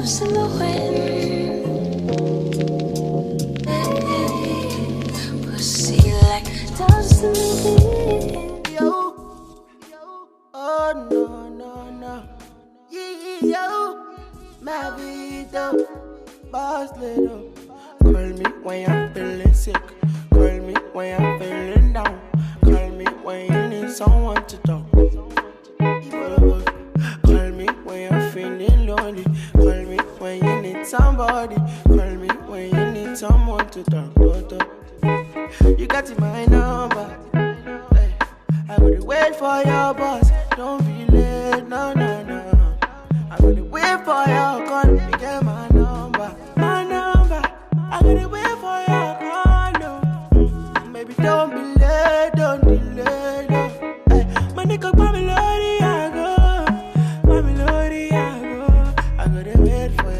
lost in the wind. Pussy like dust in the wind. Yo, oh no, no, no. Yo, my vida, boss little. Call me when I'm feeling sick. Call me when I'm feeling down. Call me when you need someone to talk to. Call me when you're feeling lonely. Call me when you need somebody. Call me when you need someone to talk to. You got my number. Hey, I would wait for your boss. Don't be late, no, no, no. I would wait for your call. You get my number. My number. I would wait for your call. No. Baby, don't be late, don't delay, no. Hey, my nigga, my melody, I go. My melody, I go. I gotta wait for you.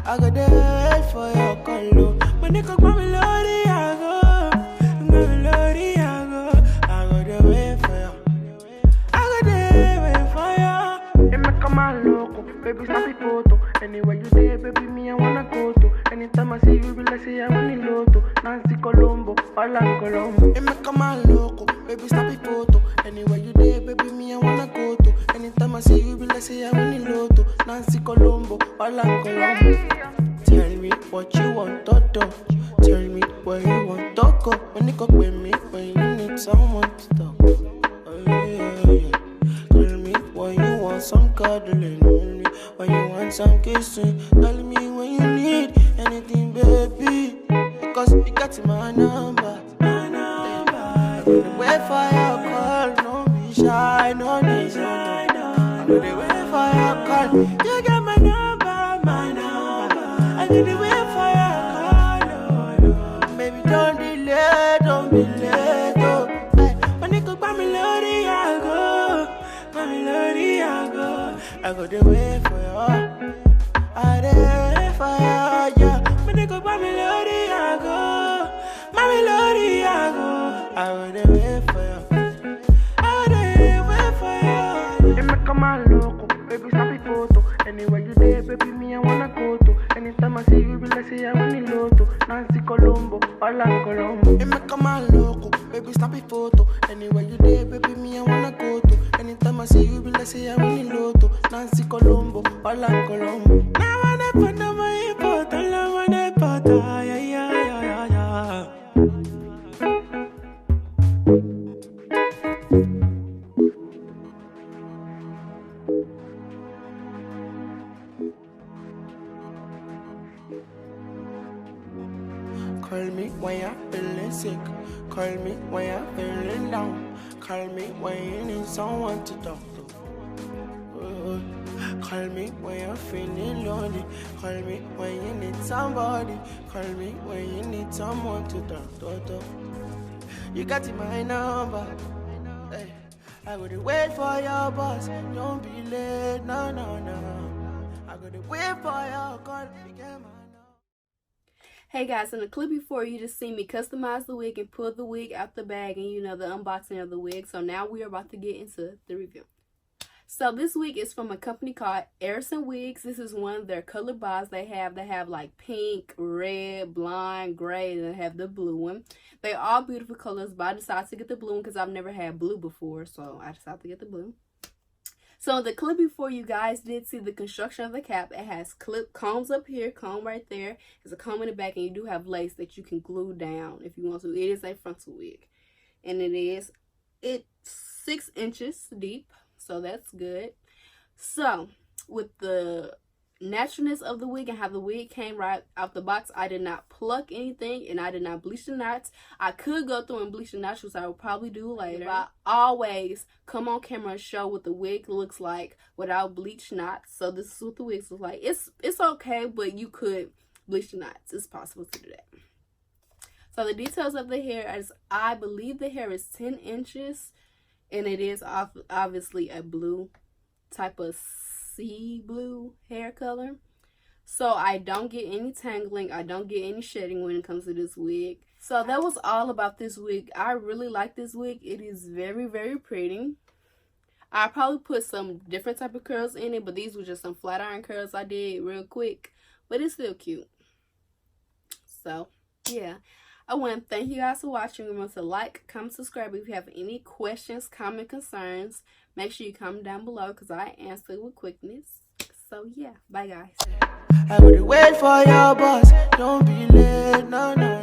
I gotta wait for your call. No. My nigga, my melody, I go. My melody, I go. I gotta wait for you. I gotta wait for you. It make a man loco, baby, snap a photo. Anywhere you there, baby, me I wanna go to. Anytime I see you, be like say I want the lotto. Nancy Colombo, Alan Colombo. It make a man loco, baby, snap a photo. Anywhere you there, baby, me I wanna go to. Anytime I see you, be like say I want the lotto. Nancy Colombo, Alan Colombo. Tell me what you want to do. Tell me where you want to go. When you go with me, when you need someone to talk. Oh yeah, yeah. Tell me when you want some cuddling. When you want some kissing. Tell me when you need anything, baby. Because you got my number. My number. I'm gonna wait for your call. Don't be shy, no need shy. I'm gonna wait for your call. You got my number, my number. I'm gonna wait for your call. No, no. Baby, don't delay, don't be late. Oh, hey, when you go by melody, I go. My melody, I go. I go the way for you. I the way for you, yeah. When you go by melody, I go. My melody, I go. I go the way for you. I go the way for you. It make a man loco, baby, snap a photo. Anywhere you there, baby, me I wanna go to. Anytime I see you, be like say I want the lotto. Nancy Colombo, Alan Colombo. It make a man loco, baby, snap a photo. Anywhere you there, baby, me I wanna go to. Anytime I see you, be like say I want the lotto. Nancy Colombo, Alan Colombo. Now I never know my important, I wanna yeah, yeah, yeah, yeah, yeah. Call me when you're feeling sick. Call me when you're feeling down. Call me when you need someone to talk to. Call me when you're feeling lonely. Call me when you need somebody. Call me when you need someone to talk to. You got my number. Hey, I gotta wait for your boss. Don't be late, no, no, no. I gotta wait for your call. You get my number. Hey guys, in the clip before you just seen me customize the wig and pull the wig out the bag and you know the unboxing of the wig. So now we are about to get into the review. So this wig is from a company called Arison Wigs. This is one of their color bars they have. They have like pink, red, blonde, gray, and they have the blue one. They're all beautiful colors, but I decided to get the blue one because I've never had blue before. So I decided to get the blue. So the clip before you guys did see the construction of the cap. It has clip combs up here, comb right there. There's a comb in the back, and you do have lace that you can glue down if you want to. It is a frontal wig, and it's 6 inches deep, so that's good. So with the naturalness of the wig and how the wig came right out the box, I did not pluck anything and I did not bleach the knots. I could go through and bleach the knots, which I will probably do later. I always come on camera and show what the wig looks like without bleach knots. So this is what the wigs look like. It's okay, but you could bleach the knots. It's possible to do that. So the details of the hair is, I believe the hair is 10 inches and it is obviously a blue type of sea blue hair color. So I don't get any tangling, I don't get any shedding when it comes to this wig. So that was all about this wig. I really like this wig. It is very, very pretty. I probably put some different type of curls in it, but these were just some flat iron curls I did real quick. But it's still cute. So, yeah. I want to thank you guys for watching. Remember to like, comment, subscribe. If you have any questions, comment, concerns, make sure you comment down below because I answer with quickness. So, yeah. Bye, guys. I would wait for your boss. Don't be late. No, no.